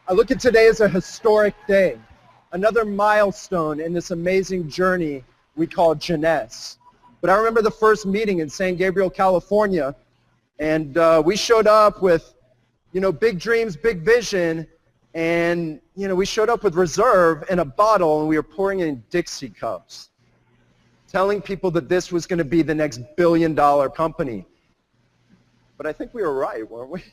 I look at today as a historic day, another milestone in this amazing journey we call Jeuesse. But I remember the first meeting in San Gabriel, California, and we showed up with, big dreams, big vision, and, we showed up with reserve in a bottle, and we were pouring in Dixie cups, telling people that this was going to be the next billion-dollar company. But I think we were right, weren't we?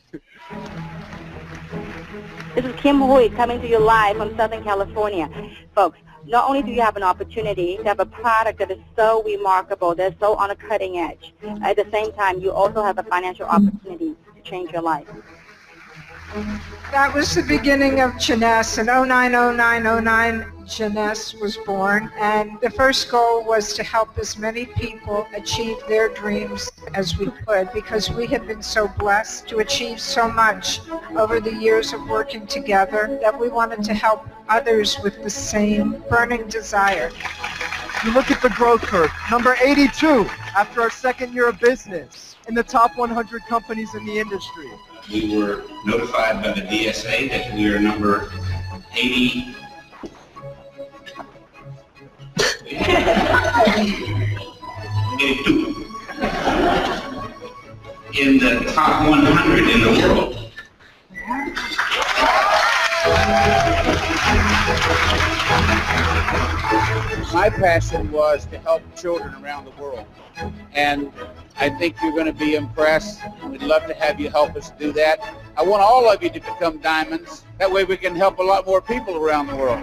This is Kim Hui coming to you live from Southern California. Folks, not only do you have an opportunity to have a product that is so remarkable, that's so on a cutting edge, at the same time you also have a financial opportunity to change your life. That was the beginning of Jeuesse. In 09, Jeuesse was born, and the first goal was to help as many people achieve their dreams as we could, because we had been so blessed to achieve so much over the years of working together that we wanted to help others with the same burning desire. You look at the growth curve, number 82 after our second year of business in the top 100 companies in the industry. We were notified by the DSA that we are number 82 in the top 100 in the world. My passion was to help children around the world, and I think you're going to be impressed. We'd love to have you help us do that. I want all of you to become diamonds. That way we can help a lot more people around the world.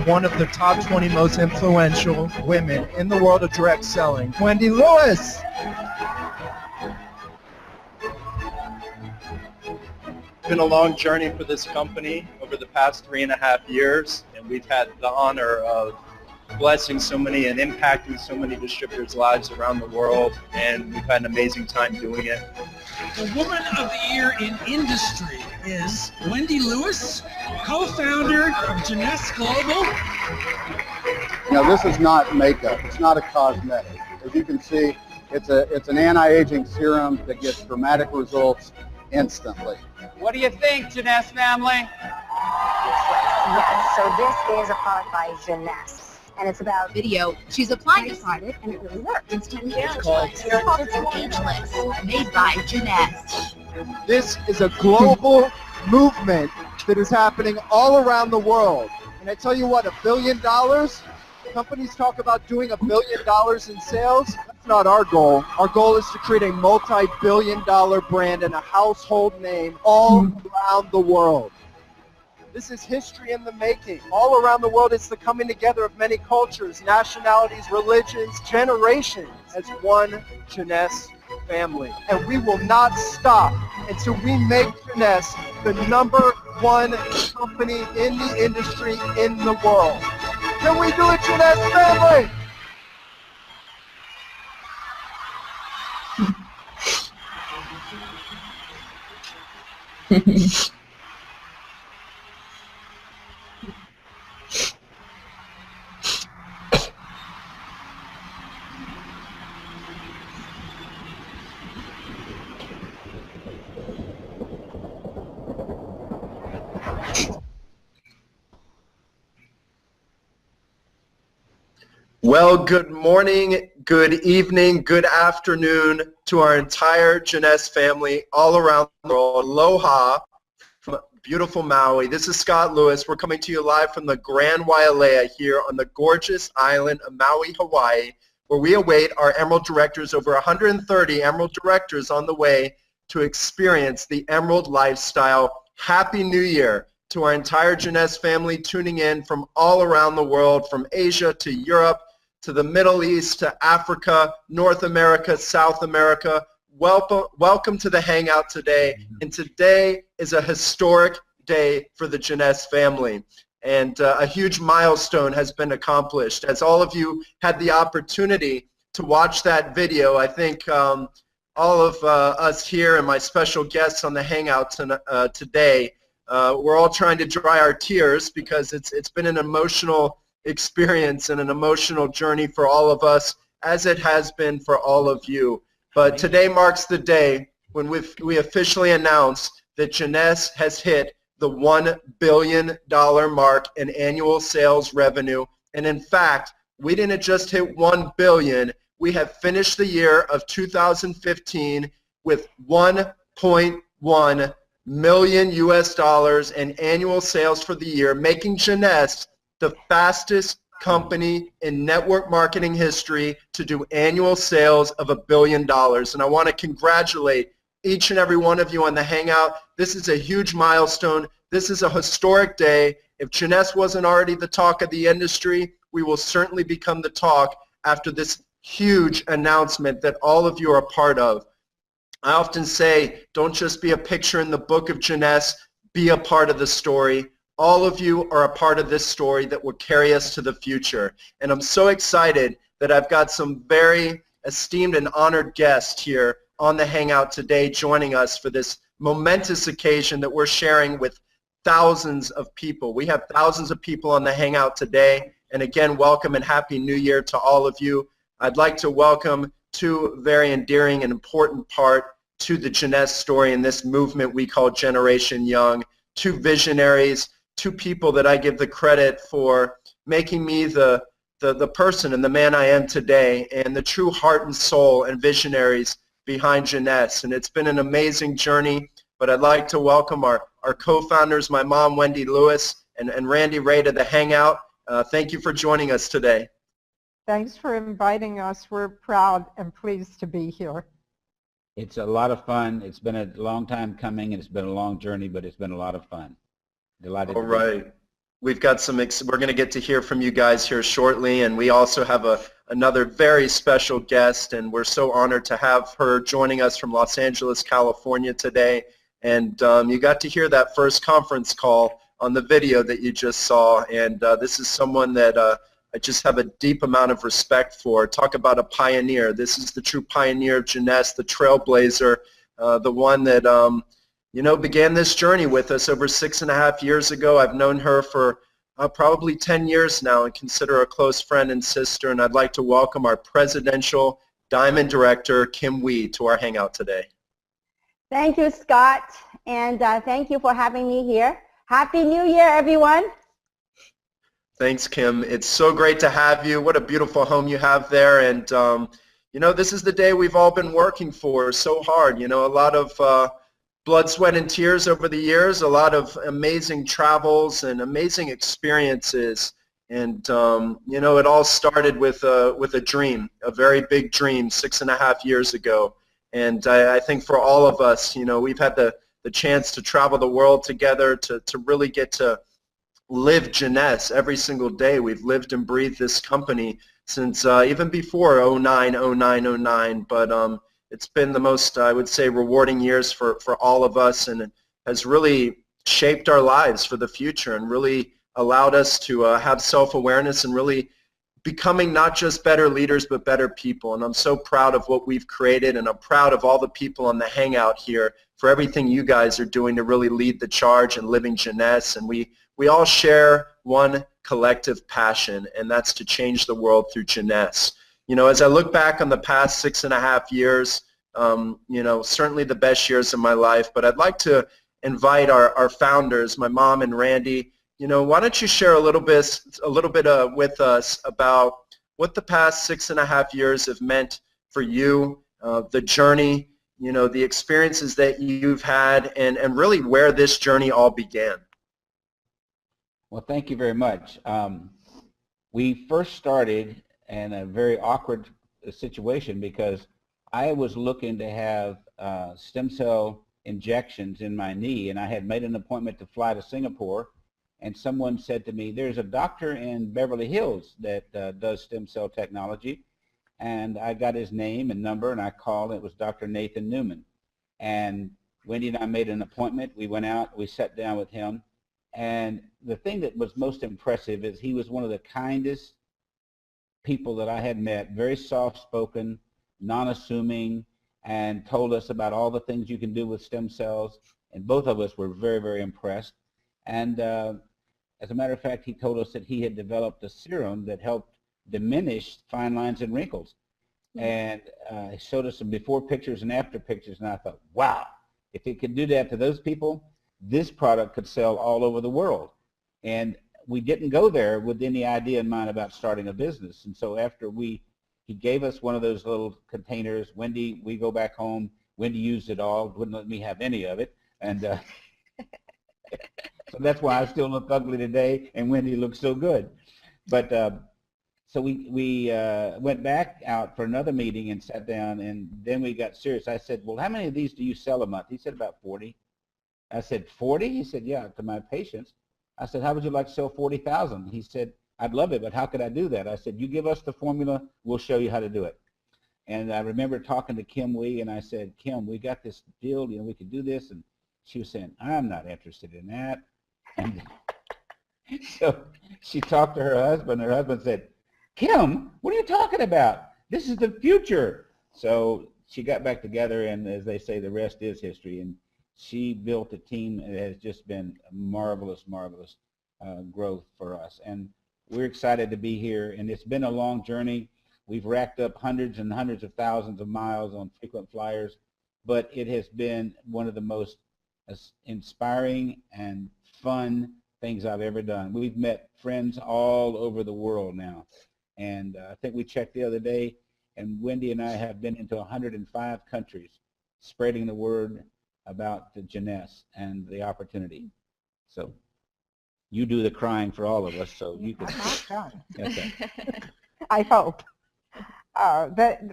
One of the top 20 most influential women in the world of direct selling, Wendy Lewis. It's been a long journey for this company over the past 3.5 years, and we've had the honor of blessing so many and impacting so many distributors' lives around the world, and we've had an amazing time doing it. The Woman of the Year in Industry is Wendy Lewis, co-founder of Jeuesse Global. Now, this is not makeup. It's not a cosmetic. As you can see, it's an anti-aging serum that gets dramatic results instantly. What do you think, Jeuesse family? Yes, so this is a product by Jeuesse. And it's about video. She's applying the product and it really works. It's called Ageless, made by Jeuesse. This is a global movement that is happening all around the world. And I tell you what, $1 billion, companies talk about doing $1 billion in sales. That's not our goal. Our goal is to create a multi-billion-dollar brand and a household name all around the world. This is history in the making. All around the world, it's the coming together of many cultures, nationalities, religions, generations as one Jeuesse family. And we will not stop until we make Jeuesse the #1 company in the industry in the world. Can we do it, Jeuesse family? Well, good morning, good evening, good afternoon to our entire Jeuesse family all around the world. Aloha from beautiful Maui. This is Scott Lewis. We're coming to you live from the Grand Wailea here on the gorgeous island of Maui, Hawaii, where we await our Emerald Directors, over 130 Emerald Directors on the way to experience the Emerald lifestyle. Happy New Year to our entire Jeuesse family tuning in from all around the world, from Asia to Europe, to the Middle East, to Africa, North America, South America. Welcome to the Hangout today. And today is a historic day for the Jeuesse family. And a huge milestone has been accomplished. As all of you had the opportunity to watch that video, I think all of us here and my special guests on the Hangout today, we're all trying to dry our tears because it's been an emotional experience and an emotional journey for all of us, as it has been for all of you. But today marks the day when we officially announce that Jeuesse has hit the $1 billion mark in annual sales revenue. And in fact, we didn't just hit 1 billion, we have finished the year of 2015 with 1.1 million US dollars in annual sales for the year, making Jeuesse the fastest company in network marketing history to do annual sales of $1 billion. And I want to congratulate each and every one of you on the Hangout. This is a huge milestone. This is a historic day. If Jeuesse wasn't already the talk of the industry, we will certainly become the talk after this huge announcement that all of you are a part of. I often say, don't just be a picture in the book of Jeuesse, be a part of the story. All of you are a part of this story that will carry us to the future. And I'm so excited that I've got some very esteemed and honored guests here on the Hangout today joining us for this momentous occasion that we're sharing with thousands of people. We have thousands of people on the Hangout today. And again, welcome and Happy New Year to all of you. I'd like to welcome two very endearing and important part to the Jeuesse story in this movement we call Generation Young, two visionaries, two people that I give the credit for making me the person and the man I am today, and the true heart and soul and visionaries behind Jeuesse. And it's been an amazing journey, but I'd like to welcome our co-founders, my mom, Wendy Lewis, and Randy Ray to the Hangout. Thank you for joining us today. Thanks for inviting us. We're proud and pleased to be here. It's a lot of fun. It's been a long time coming, and it's been a long journey, but it's been a lot of fun. Delighted. All right. We've got some, we're going to get to hear from you guys here shortly, and we also have another very special guest, and we're so honored to have her joining us from Los Angeles, California today. And you got to hear that first conference call on the video that you just saw, and this is someone that I just have a deep amount of respect for. Talk about a pioneer. This is the true pioneer of Jeuesse, the trailblazer, the one that began this journey with us over 6.5 years ago. I've known her for probably 10 years now and consider her a close friend and sister, and I'd like to welcome our Presidential Diamond Director, Kim Wee, to our Hangout today. Thank you, Scott, and thank you for having me here. Happy New Year, everyone. Thanks, Kim. It's so great to have you. What a beautiful home you have there. And, this is the day we've all been working for so hard. A lot of blood, sweat, and tears over the years, a lot of amazing travels and amazing experiences. And, it all started with a dream, a very big dream 6.5 years ago. And I think for all of us, we've had the chance to travel the world together to really get to live Jeuesse every single day. We've lived and breathed this company since even before 09, but it's been the most, I would say, rewarding years for all of us, and it has really shaped our lives for the future and really allowed us to have self-awareness and really becoming not just better leaders but better people. And I'm so proud of what we've created, and I'm proud of all the people on the Hangout here for everything you guys are doing to really lead the charge in living Jeuesse. And we all share one collective passion, and that's to change the world through Jeuesse. As I look back on the past 6.5 years, certainly the best years of my life, but I'd like to invite our founders, my mom and Randy. Why don't you share a little bit with us about what the past 6.5 years have meant for you, the journey, the experiences that you've had, and really where this journey all began. Well, thank you very much. We first started in a very awkward situation because I was looking to have stem cell injections in my knee, and I had made an appointment to fly to Singapore, and someone said to me, there's a doctor in Beverly Hills that does stem cell technology, and I got his name and number, and I called, and it was Dr. Nathan Newman. And Wendy and I made an appointment. We went out, we sat down with him, and the thing that was most impressive is he was one of the kindest people that I had met, very soft-spoken, non-assuming, and told us about all the things you can do with stem cells, and both of us were very, very impressed. And as a matter of fact, he told us that he had developed a serum that helped diminish fine lines and wrinkles. And he showed us some before pictures and after pictures, and I thought, wow, if he could do that to those people, this product could sell all over the world. And we didn't go there with any idea in mind about starting a business. And so after he gave us one of those little containers, Wendy, we go back home, Wendy used it all, wouldn't let me have any of it. And so that's why I still look ugly today and Wendy looks so good. But so we went back out for another meeting and sat down, and then we got serious. I said, well, how many of these do you sell a month? He said, about 40. I said, 40? He said, yeah, to my patients. I said, how would you like to sell 40,000? He said, I'd love it, but how could I do that? I said, you give us the formula, we'll show you how to do it. And I remember talking to Kim Wee, and I said, Kim, we got this deal, we could do this. And she was saying, I'm not interested in that. And so she talked to her husband. Her husband said, Kim, what are you talking about? This is the future. So she got back together, and as they say, the rest is history. And she built a team that has just been marvelous, marvelous growth for us. And we're excited to be here, and it's been a long journey. We've racked up hundreds and hundreds of thousands of miles on frequent flyers, but it has been one of the most inspiring and fun things I've ever done. We've met friends all over the world now. And I think we checked the other day, and Wendy and I have been into 105 countries spreading the word about the Jeuesse and the opportunity. So you do the crying for all of us, so you can. I'm not done. Okay. I hope.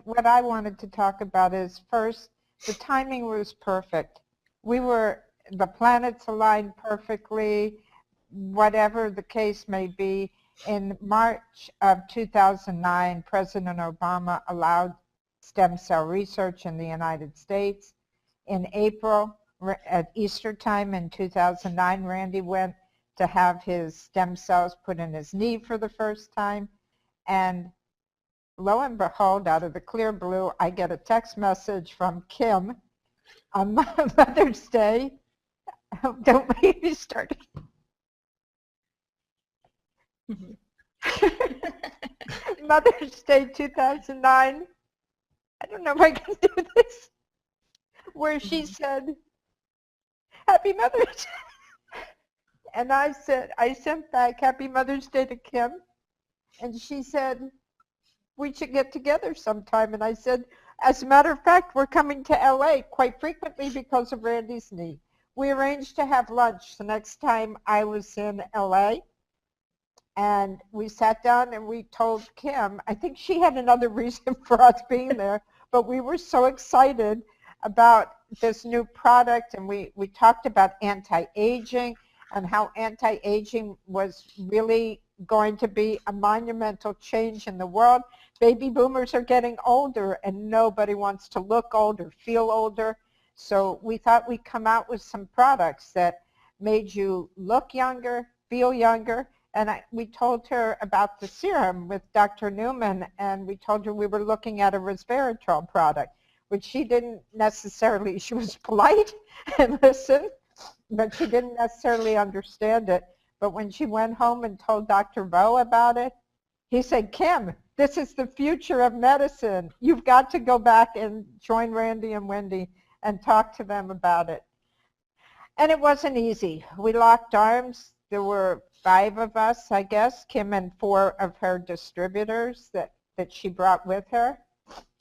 What I wanted to talk about is, first, the timing was perfect. The planets aligned perfectly, whatever the case may be. In March of 2009, President Obama allowed stem cell research in the United States. In April, at Easter time in 2009, Randy went to have his stem cells put in his knee for the first time. And lo and behold, out of the clear blue, I get a text message from Kim on Mother's Day. Don't make me start. Mother's Day 2009. I don't know if I can do this. Where she said, Happy Mother's Day. And I sent back Happy Mother's Day to Kim. And she said, we should get together sometime. And I said, as a matter of fact, we're coming to LA quite frequently because of Randy's knee. We arranged to have lunch the next time I was in LA. And we sat down and we told Kim, I think she had another reason for us being there, but we were so excited about this new product, and we talked about anti-aging and how anti-aging was really going to be a monumental change in the world. Baby boomers are getting older, and nobody wants to look old or feel older. So we thought we'd come out with some products that made you look younger, feel younger. And we told her about the serum with Dr. Newman, and we told her we were looking at a resveratrol product, which she didn't necessarily, she was polite and listened, but she didn't necessarily understand it. But when she went home and told Dr. Vo about it, he said, Kim, this is the future of medicine. You've got to go back and join Randy and Wendy and talk to them about it. And it wasn't easy. We locked arms. There were 5 of us, I guess, Kim and 4 of her distributors that she brought with her.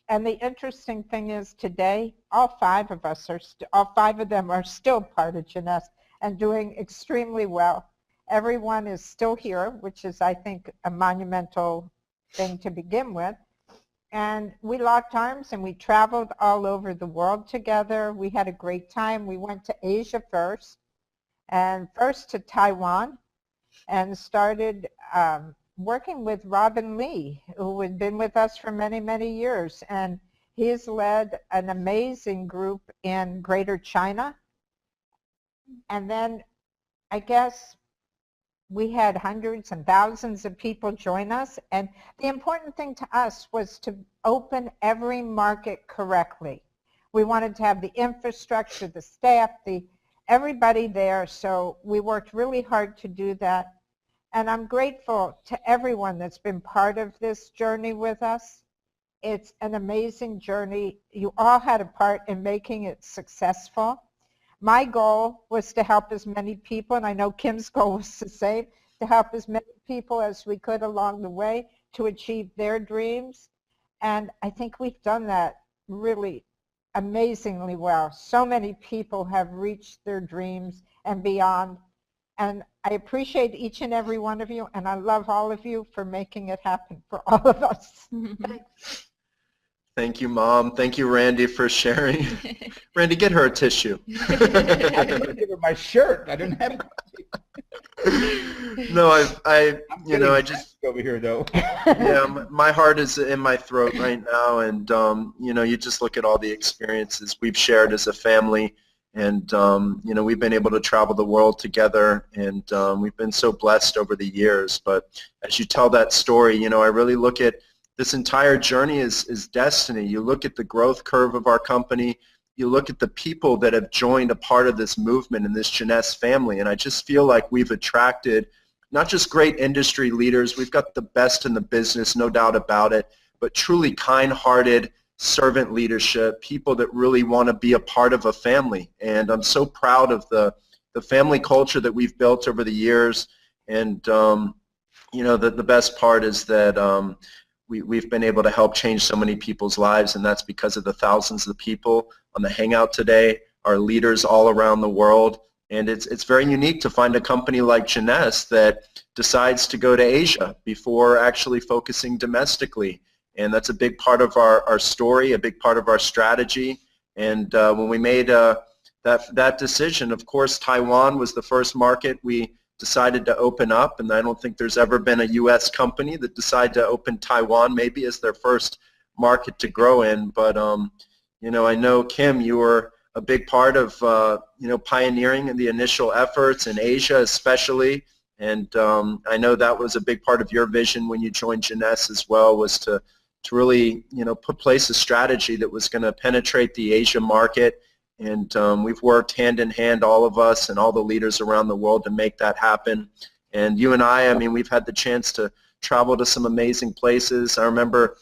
And the interesting thing is today, all 5 of us all 5 of them are still part of Jeuesse and doing extremely well. Everyone is still here, which is, I think, a monumental thing to begin with. And we locked arms and we traveled all over the world together. We had a great time. We went to Asia first, and first to Taiwan, and started working with Robin Lee, who had been with us for many, many years. And he's led an amazing group in Greater China. And then I guess we had hundreds and thousands of people join us. And the important thing to us was to open every market correctly. We wanted to have the infrastructure, the staff, everybody there. So we worked really hard to do that. And I'm grateful to everyone that's been part of this journey with us. It's an amazing journey. You all had a part in making it successful. my goal was to help as many people, and I know Kim's goal was the same, to help as many people as we could along the way to achieve their dreams. And I think we've done that really amazingly well. So many people have reached their dreams and beyond. And I appreciate each and every one of you, and I love all of you for making it happen for all of us. Thank you, Mom. Thank you, Randy, for sharing. Randy, get her a tissue. I didn't give her my shirt. I didn't have. No, I just over here though. Yeah, my heart is in my throat right now, and you just look at all the experiences we've shared as a family, and we've been able to travel the world together, and we've been so blessed over the years. But as you tell that story, I really look at this entire journey is destiny. You look at the growth curve of our company. You look at the people that have joined a part of this movement in this Jeuesse family, and I just feel like we've attracted not just great industry leaders, we've got the best in the business, no doubt about it, but truly kind-hearted servant leadership, people that really want to be a part of a family. And I'm so proud of the family culture that we've built over the years. And the best part is that we've been able to help change so many people's lives, and that's because of the thousands of people on the Hangout today, our leaders all around the world. And it's very unique to find a company like Jeuesse that decides to go to Asia before actually focusing domestically. And that's a big part of our story, a big part of our strategy. And when we made that decision, of course, Taiwan was the first market we decided to open up, and I don't think there's ever been a U.S. company that decided to open Taiwan maybe as their first market to grow in. But I know, Kim, you were a big part of pioneering in the initial efforts in Asia especially, and I know that was a big part of your vision when you joined Jeuesse as well, was to really put place a strategy that was going to penetrate the Asia market. And we've worked hand in hand, all of us and all the leaders around the world, to make that happen. And you and I mean, we've had the chance to travel to some amazing places. I remember,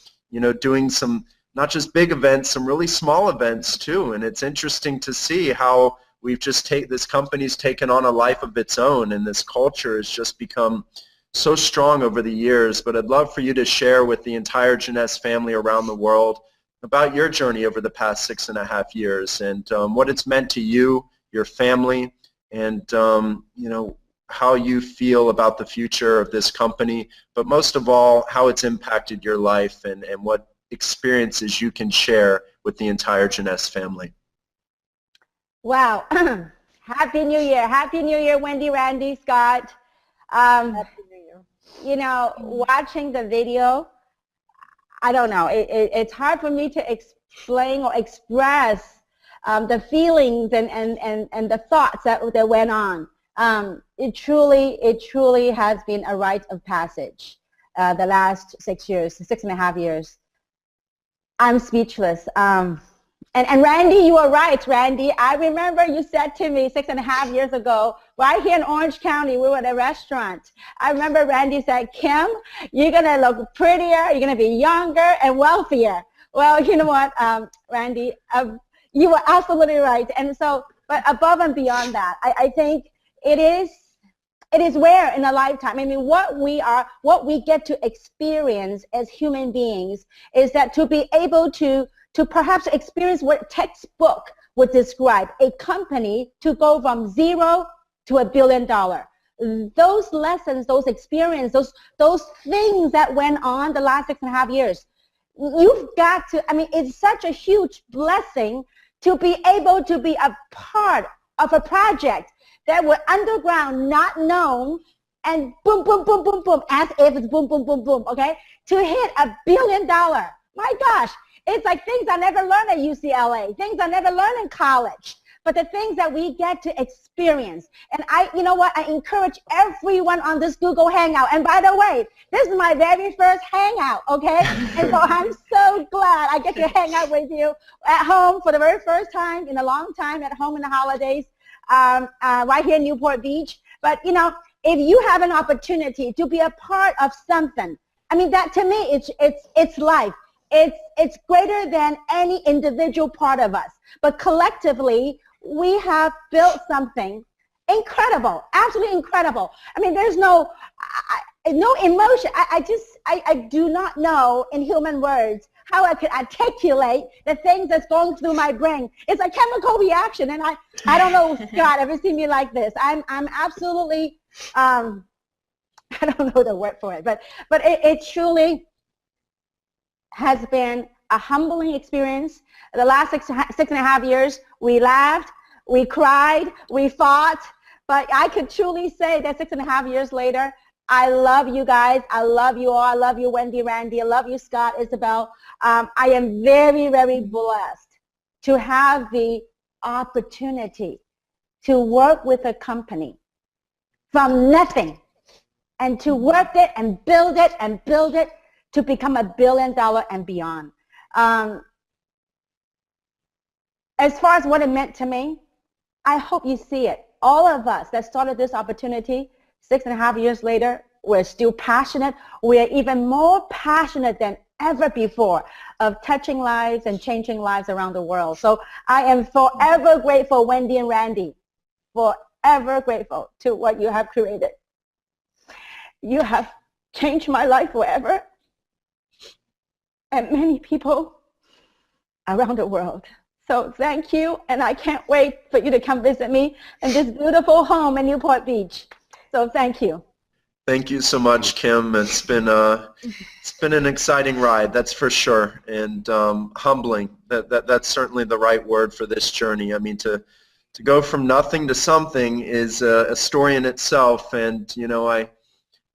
doing some not just big events, some really small events too. And it's interesting to see how we've just this company's taken on a life of its own, and this culture has just become so strong over the years. But I'd love for you to share with the entire Jeuesse family around the world about your journey over the past 6.5 years, and what it's meant to you, your family, and how you feel about the future of this company, but most of all, how it's impacted your life, and what experiences you can share with the entire Jeuesse family. Wow. Happy New Year. Happy New Year, Wendy, Randy, Scott. Happy New Year. Watching the video, I don't know, it's hard for me to explain or express the feelings and the thoughts that went on. It truly has been a rite of passage the last 6.5 years. I'm speechless. And Randy, you are right, Randy. I remember you said to me 6.5 years ago, right here in Orange County, we were at a restaurant. I remember Randy said, Kim, you're going to look prettier, you're going to be younger and wealthier. Well, you know what, Randy, you were absolutely right. And so, but above and beyond that, I think it is rare in a lifetime. I mean, what we get to experience as human beings is that to be able to perhaps experience what textbook would describe a company to go from zero to $1 billion. Those lessons, those experiences, those things that went on the last 6.5 years, you've got to, I mean, it's such a huge blessing to be able to be a part of a project that were underground, not known, and boom, boom, boom, boom, boom, as if it's boom, boom, boom, boom, okay? To hit $1 billion. My gosh, it's like things I never learned at UCLA, things I never learned in college, but the things that we get to experience. And you know what, I encourage everyone on this Google Hangout. And by the way, this is my very first Hangout, okay? And so I'm so glad I get to hang out with you at home for the very first time in a long time, at home in the holidays. Right here in Newport Beach. But if you have an opportunity to be a part of something, I mean, that to me, it's life. It's greater than any individual part of us. But collectively, we have built something incredible, absolutely incredible. I mean, there's no emotion. I do not know in human words how I could articulate the things that's going through my brain. It's a chemical reaction, and I don't know, Scott, ever seen me like this? I'm absolutely, I don't know the word for it, but it truly has been a humbling experience. The last six and a half years, we laughed, we cried, we fought, but I could truly say that 6.5 years later, I love you guys. I love you all. I love you, Wendy, Randy. I love you, Scott, Isabel. I am very, very blessed to have the opportunity to work with a company from nothing and to work it and build it to become $1 billion and beyond. As far as what it meant to me, I hope you see it. All of us that started this opportunity 6.5 years later, we're still passionate. We're even more passionate than ever before of touching lives and changing lives around the world. So I am forever grateful, Wendy and Randy, forever grateful to what you have created. You have changed my life forever and many people around the world. So thank you, and I can't wait for you to come visit me in this beautiful home in Newport Beach. So thank you. Thank you so much, Kim. It's been an exciting ride, that's for sure, and humbling. That's certainly the right word for this journey. I mean, to go from nothing to something is a story in itself, and you know,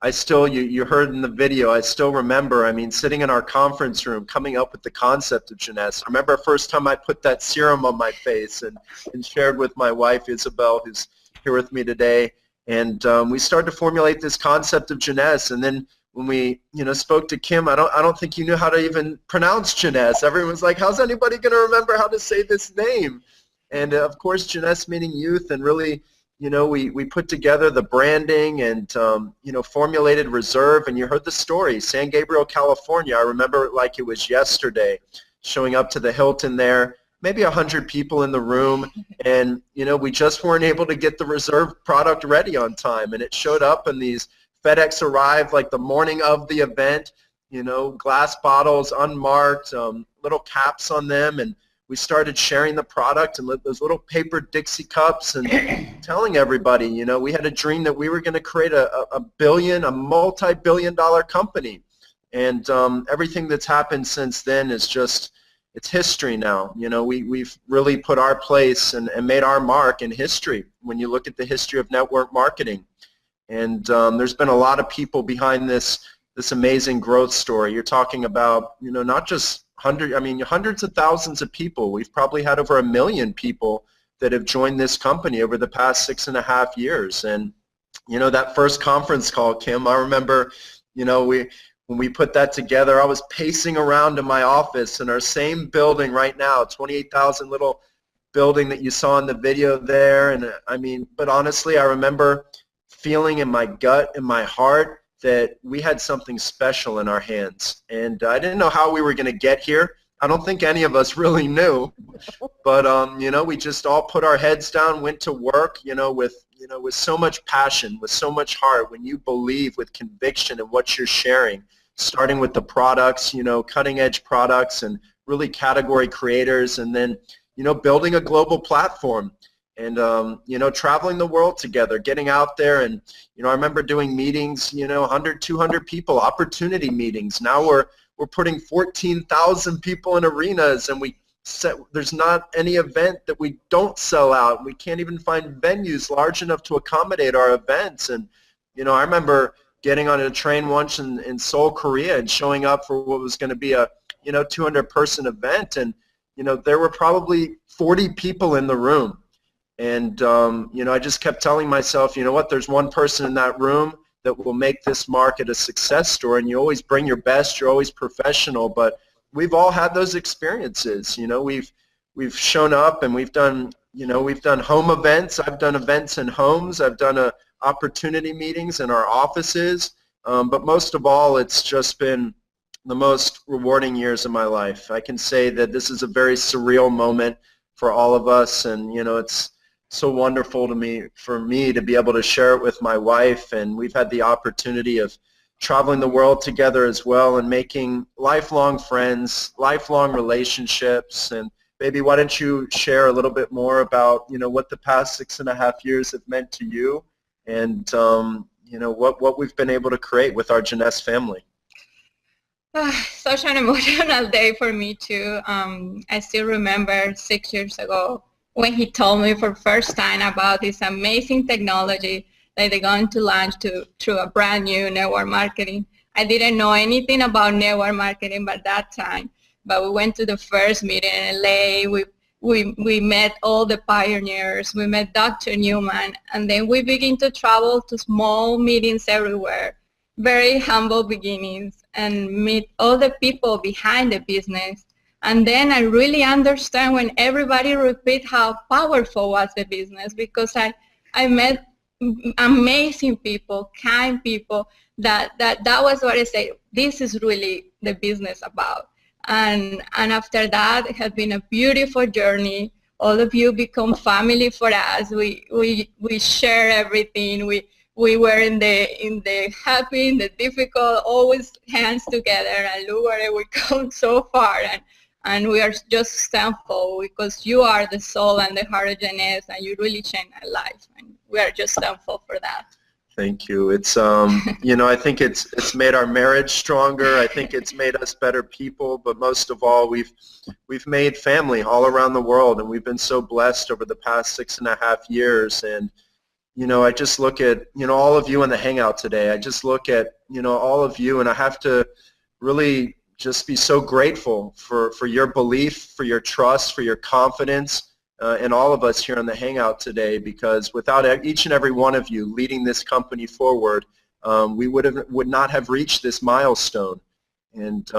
I still, you heard in the video, I still remember, I mean, sitting in our conference room, coming up with the concept of Jeuesse. I remember the first time I put that serum on my face and shared with my wife, Isabel, who's here with me today. And we started to formulate this concept of Jeuesse. And then when we, spoke to Kim, I don't think you knew how to even pronounce Jeuesse. Everyone's like, how's anybody going to remember how to say this name? And of course, Jeuesse meaning youth, and really, we put together the branding and, formulated Reserve. And you heard the story, San Gabriel, California. I remember it like it was yesterday, showing up to the Hilton there. Maybe 100 people in the room, and we just weren't able to get the Reserve product ready on time, and it showed up, and these FedEx arrived like the morning of the event, glass bottles, unmarked, little caps on them, and we started sharing the product and those little paper Dixie cups and telling everybody, we had a dream that we were going to create a multi-billion-dollar company, and everything that's happened since then is just, it's history now. We've really put our place and made our mark in history when you look at the history of network marketing. And there's been a lot of people behind this amazing growth story. You're talking about, not just hundreds of thousands of people. We've probably had over 1 million people that have joined this company over the past 6.5 years. And, that first conference call, Kim, I remember, when we put that together, I was pacing around in my office in our same building right now, 28,000 little building that you saw in the video there. And but honestly, I remember feeling in my gut, in my heart, that we had something special in our hands. And I didn't know how we were going to get here. I don't think any of us really knew. But, we just all put our heads down, went to work, with so much passion, with so much heart, when you believe with conviction in what you're sharing, starting with the products, cutting edge products and really category creators, and then, building a global platform and, traveling the world together, getting out there. And, I remember doing meetings, 100, 200 people, opportunity meetings. Now we're putting 14,000 people in arenas, and there's not any event that we don't sell out. We can't even find venues large enough to accommodate our events. And, I remember getting on a train once in Seoul, Korea, and showing up for what was going to be a, 200-person event. And, there were probably 40 people in the room. And, I just kept telling myself, what, there's one person in that room that will make this market a success story. And you always bring your best, you're always professional, but we've all had those experiences. We've shown up and we've done home events. I've done events in homes. I've done opportunity meetings in our offices. But most of all, it's just been the most rewarding years of my life. I can say that this is a very surreal moment for all of us. And you know, it's so wonderful for me to be able to share it with my wife, and we've had the opportunity of traveling the world together as well and making lifelong friends, lifelong relationships. And baby, why don't you share a little bit more about, you know, what the past 6.5 years have meant to you, and you know, what we've been able to create with our Jeuesse family. Such an emotional day for me too. I still remember 6 years ago when he told me for the first time about this amazing technology that they're going to launch through a brand new network marketing. I didn't know anything about network marketing by that time, but we went to the first meeting in LA. We met all the pioneers. We met Dr. Newman, and then we began to travel to small meetings everywhere, very humble beginnings, and meet all the people behind the business. And then I really understand when everybody repeat how powerful was the business, because I met amazing people, kind people, that was what I say, this is really the business about. And after that, it has been a beautiful journey. All of you become family for us. We share everything. We were in the happy, in the difficult, always hands together, and look where we come so far. And we are just thankful because you are the soul and the heart of Jeuesse, and you really changed my life. And we are just thankful for that. Thank you. It's you know, I think it's made our marriage stronger. I think it's made us better people, but most of all, we've made family all around the world, and we've been so blessed over the past 6.5 years. And you know, I just look at, you know, all of you in the Hangout today. I just look at, you know, all of you, and I have to really just be so grateful for your belief, for your trust, for your confidence in all of us here in the Hangout today, because without each and every one of you leading this company forward, we would not have reached this milestone. And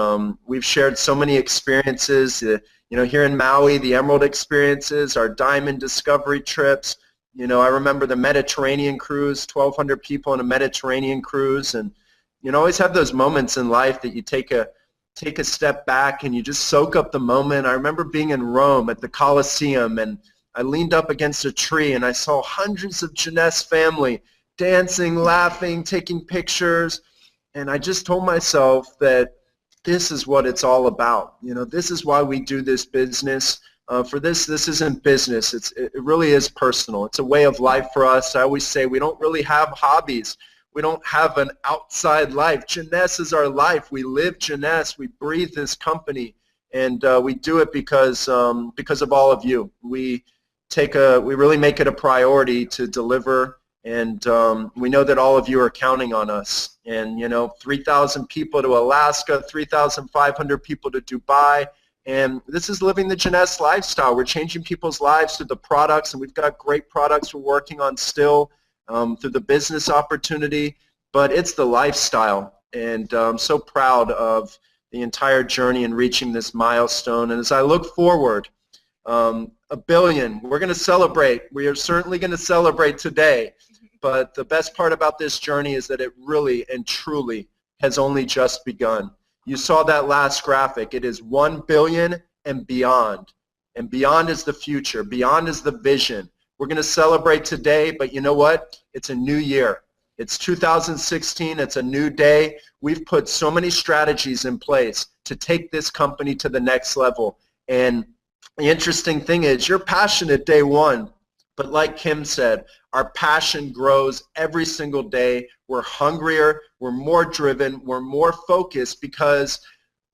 we've shared so many experiences, you know, here in Maui, the Emerald experiences, our Diamond Discovery trips. You know, I remember the Mediterranean cruise, 1,200 people on a Mediterranean cruise, and you know, always have those moments in life that you take a step back and you just soak up the moment. I remember being in Rome at the Colosseum, and I leaned up against a tree and I saw hundreds of Jeuesse family dancing, laughing, taking pictures, and I just told myself that this is what it's all about. You know, this is why we do this business. For this isn't business. It really is personal. It's a way of life for us. I always say we don't really have hobbies. We don't have an outside life. Jeuesse is our life. We live Jeuesse. We breathe this company, and we do it because of all of you. We really make it a priority to deliver, and we know that all of you are counting on us. And you know, 3,000 people to Alaska, 3,500 people to Dubai, and this is living the Jeuesse lifestyle. We're changing people's lives through the products, and we've got great products we're working on still. Through the business opportunity, but it's the lifestyle, and I'm so proud of the entire journey in reaching this milestone. And as I look forward, 1 billion, we're going to celebrate. We are certainly going to celebrate today, but the best part about this journey is that it really and truly has only just begun. You saw that last graphic. It is 1 billion and beyond is the future. Beyond is the vision. We're going to celebrate today, but you know what? It's a new year. It's 2016. It's a new day. We've put so many strategies in place to take this company to the next level. And the interesting thing is you're passionate day one, but like Kim said, our passion grows every single day. We're hungrier. We're more driven. We're more focused because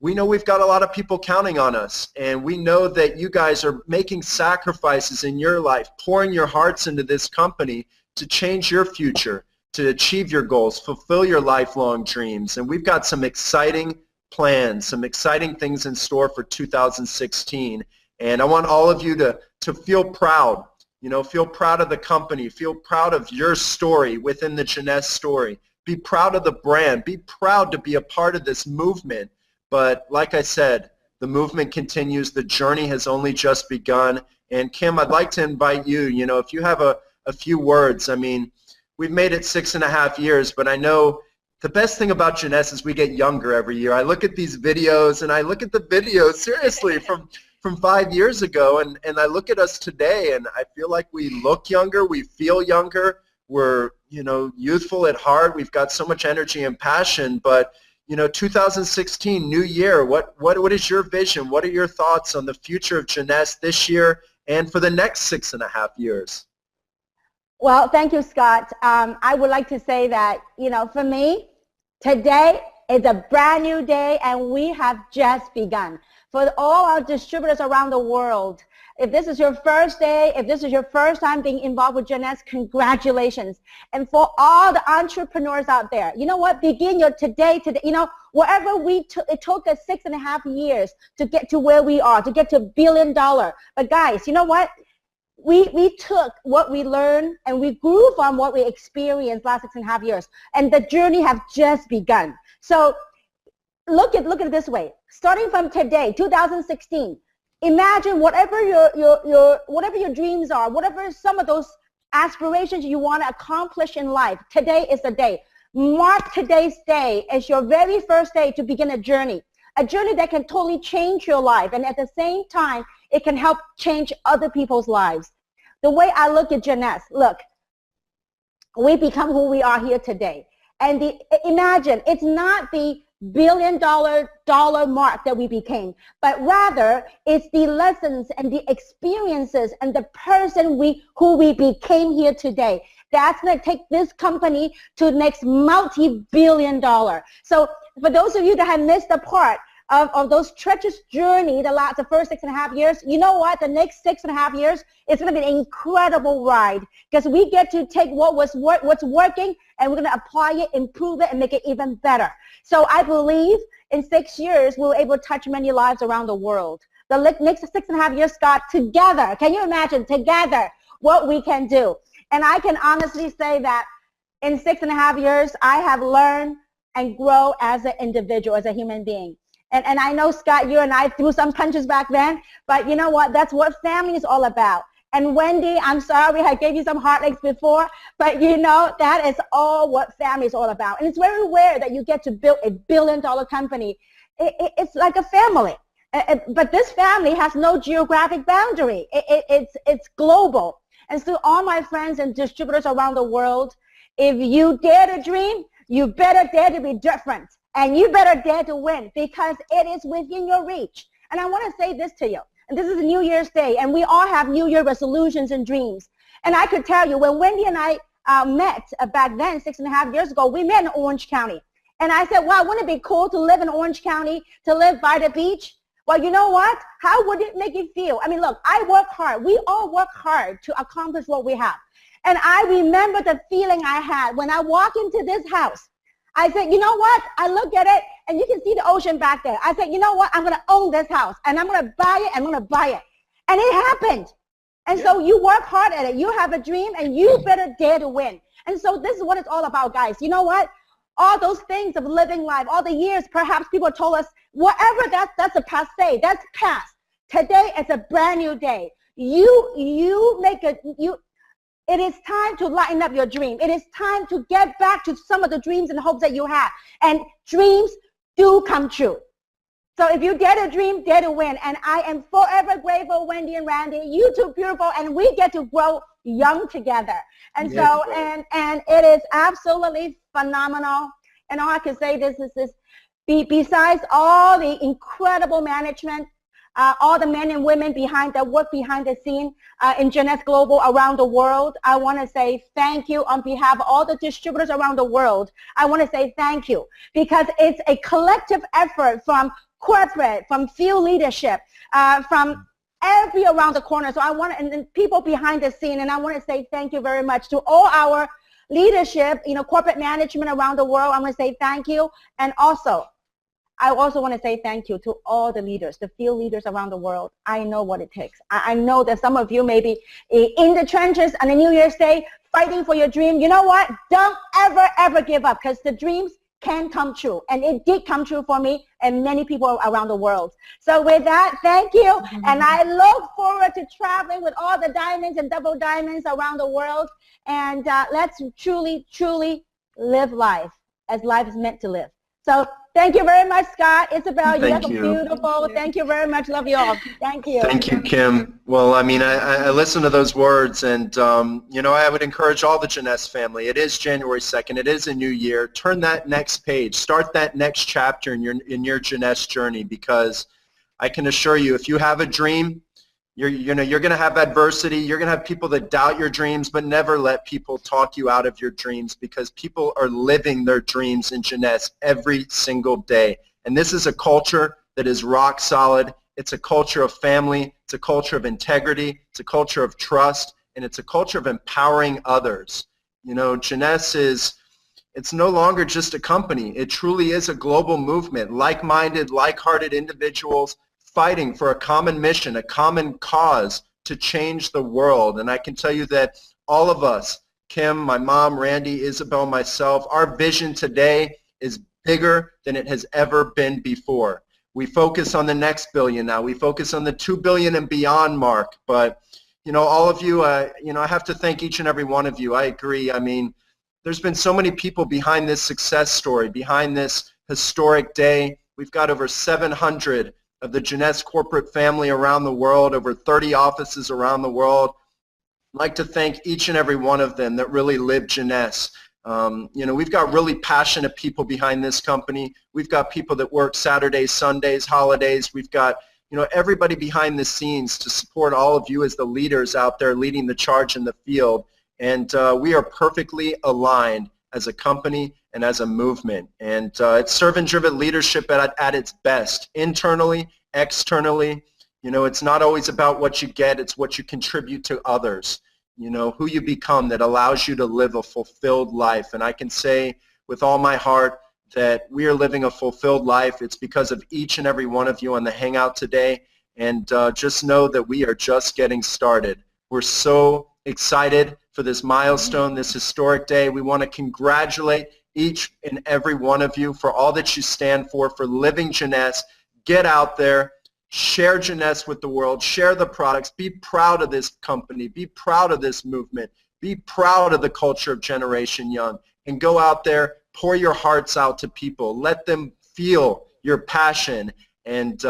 we know we've got a lot of people counting on us, and we know that you guys are making sacrifices in your life, pouring your hearts into this company to change your future, to achieve your goals, fulfill your lifelong dreams. And we've got some exciting plans, some exciting things in store for 2016. And I want all of you to feel proud, you know, feel proud of the company, feel proud of your story within the Jeuesse story. Be proud of the brand. Be proud to be a part of this movement. But like I said, the movement continues. The journey has only just begun. And Kim, I'd like to invite you, you know, if you have a few words. I mean, we've made it 6.5 years, but I know the best thing about Jeuesse is we get younger every year. I look at these videos, and I look at the videos, seriously, from from 5 years ago, and I look at us today, and I feel like we look younger, we feel younger, we're, you know, youthful at heart, we've got so much energy and passion. But, you know, 2016, new year, what is your vision? What are your thoughts on the future of Jeuesse this year and for the next 6.5 years? Well, thank you, Scott. I would like to say that, you know, for me, today is a brand new day, and we have just begun. For all our distributors around the world, if this is your first day, if this is your first time being involved with Jeuesse, congratulations. And for all the entrepreneurs out there, you know what? Begin your today. You know, wherever it took us 6.5 years to get to where we are, to get to $1 billion. But guys, you know what? We took what we learned and we grew from what we experienced last 6.5 years, and the journey have just begun. So look at it this way. Starting from today, 2016, imagine whatever your dreams are, whatever some of those aspirations you want to accomplish in life. Today is the day. Mark today's day as your very first day to begin a journey that can totally change your life, and at the same time, it can help change other people's lives. The way I look at Jeuesse, look, we become who we are here today. And imagine, it's not the $1 billion mark that we became, but rather it's the lessons and the experiences and the person who we became here today. That's going to take this company to the next multi-billion dollar. So for those of you that have missed the part of those treacherous journey, the first 6.5 years, you know what? The next 6.5 years, it's going to be an incredible ride, because we get to take what's working, and we're going to apply it, improve it, and make it even better. So I believe in 6 years, we'll be able to touch many lives around the world. The next 6.5 years, Scott, together, can you imagine, together, what we can do? And I can honestly say that in 6.5 years, I have learned and grown as an individual, as a human being. And I know, Scott, you and I threw some punches back then, but you know what? That's what family is all about. And Wendy, I'm sorry I gave you some heartaches before, but you know, that is all what family is all about. And it's very rare that you get to build a $1 billion company. It's like a family. But this family has no geographic boundary. It's global. And so all my friends and distributors around the world, if you dare to dream, you better dare to be different. And you better dare to win, because it is within your reach. And I want to say this to you. And this is New Year's Day, and we all have New Year resolutions and dreams. And I could tell you, when Wendy and I met back then, 6.5 years ago, we met in Orange County. And I said, wow, wouldn't it be cool to live in Orange County, to live by the beach? Well, you know what? How would it make you feel? I mean, look, I work hard. We all work hard to accomplish what we have. And I remember the feeling I had when I walked into this house. I said, you know what? I look at it, and you can see the ocean back there. I said, you know what? I'm going to own this house, and I'm going to buy it, and I'm going to buy it. And it happened. And so you work hard at it. You have a dream, and you better dare to win. And so this is what it's all about, guys. You know what? All those things of living life, all the years perhaps people told us, whatever, that's a passé. That's past. Today is a brand new day. It is time to lighten up your dream. It is time to get back to some of the dreams and hopes that you have. And dreams do come true. So if you dare to dream, dare to win. And I am forever grateful, Wendy and Randy. You two beautiful, and we get to grow young together. And yes, so, and it is absolutely phenomenal. And all I can say is besides all the incredible management, all the men and women that work behind the scene in Jeuesse Global around the world, I want to say thank you on behalf of all the distributors around the world. I want to say thank you, because it's a collective effort from corporate, from field leadership, from every around the corner. So I want and people behind the scene, and I want to say thank you very much to all our leadership, corporate management around the world. I want to say thank you, and I also want to say thank you to all the leaders, the field leaders around the world. I know what it takes. I know that some of you may be in the trenches on a New Year's Day fighting for your dream. You know what? Don't ever give up, because the dreams can come true. And it did come true for me and many people around the world. So with that, thank you. And I look forward to traveling with all the diamonds and double diamonds around the world. And let's truly live life as life is meant to live. So Thank you very much, Scott. Isabel, you Thank look you. beautiful. Thank you very much. Love you all. Thank you. Thank you, Kim. Well, I mean, I listened to those words, and, you know, I would encourage all the Jeuesse family. It is January 2nd. It is a new year. Turn that next page. Start that next chapter in your Jeuesse journey, because I can assure you, if you have a dream, you're going to have adversity. You're going to have people that doubt your dreams, but never let people talk you out of your dreams, because people are living their dreams in Jeuesse every single day. And this is a culture that is rock solid. It's a culture of family. It's a culture of integrity. It's a culture of trust. And it's a culture of empowering others. You know, Jeuesse it's no longer just a company. It truly is a global movement, like-minded, like-hearted individuals fighting for a common mission, a common cause to change the world. And I can tell you that all of us, Kim, my mom, Randy, Isabel, myself, our vision today is bigger than it has ever been before. We focus on the next billion now. We focus on the 2 billion and beyond mark. But, you know, all of you, you know, I have to thank each and every one of you. I agree. I mean, there's been so many people behind this success story, behind this historic day. We've got over 700 of the Jeuesse corporate family around the world, over 30 offices around the world. I'd like to thank each and every one of them that really live Jeuesse. You know, we've got really passionate people behind this company. We've got people that work Saturdays, Sundays, holidays. We've got, you know, everybody behind the scenes to support all of you as the leaders out there leading the charge in the field. And we are perfectly aligned as a company and as a movement. And it's servant-driven leadership at its best, internally, externally. You know, it's not always about what you get, it's what you contribute to others. You know, who you become that allows you to live a fulfilled life. And I can say with all my heart that we are living a fulfilled life. It's because of each and every one of you on the Hangout today. And just know that we are just getting started. We're so excited for this milestone, this historic day. We want to congratulate each and every one of you for all that you stand for living Jeuesse. Get out there, share Jeuesse with the world, share the products, be proud of this company, be proud of this movement, be proud of the culture of Generation Young, and go out there, pour your hearts out to people, let them feel your passion, and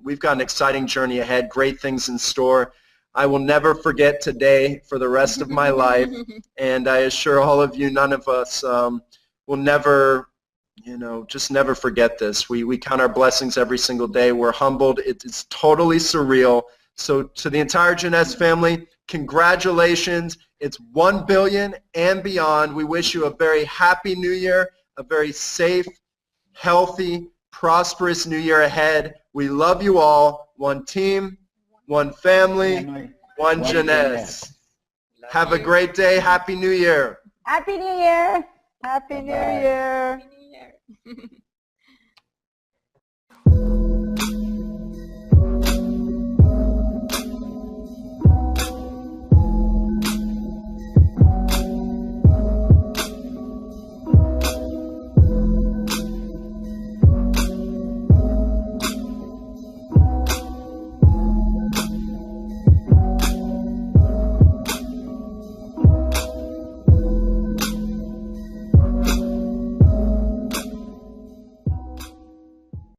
we've got an exciting journey ahead, great things in store. I will never forget today for the rest of my life, and I assure all of you, none of us will never, you know, just never forget this. We count our blessings every single day. We're humbled. It's totally surreal. So to the entire Jeuesse family, congratulations. It's 1 billion and beyond. We wish you a very happy new year, a very safe, healthy, prosperous new year ahead. We love you all. One team, one family, one Jeuesse. Have a great day. Happy New Year. Happy New Year. Happy New Year. Happy New Year.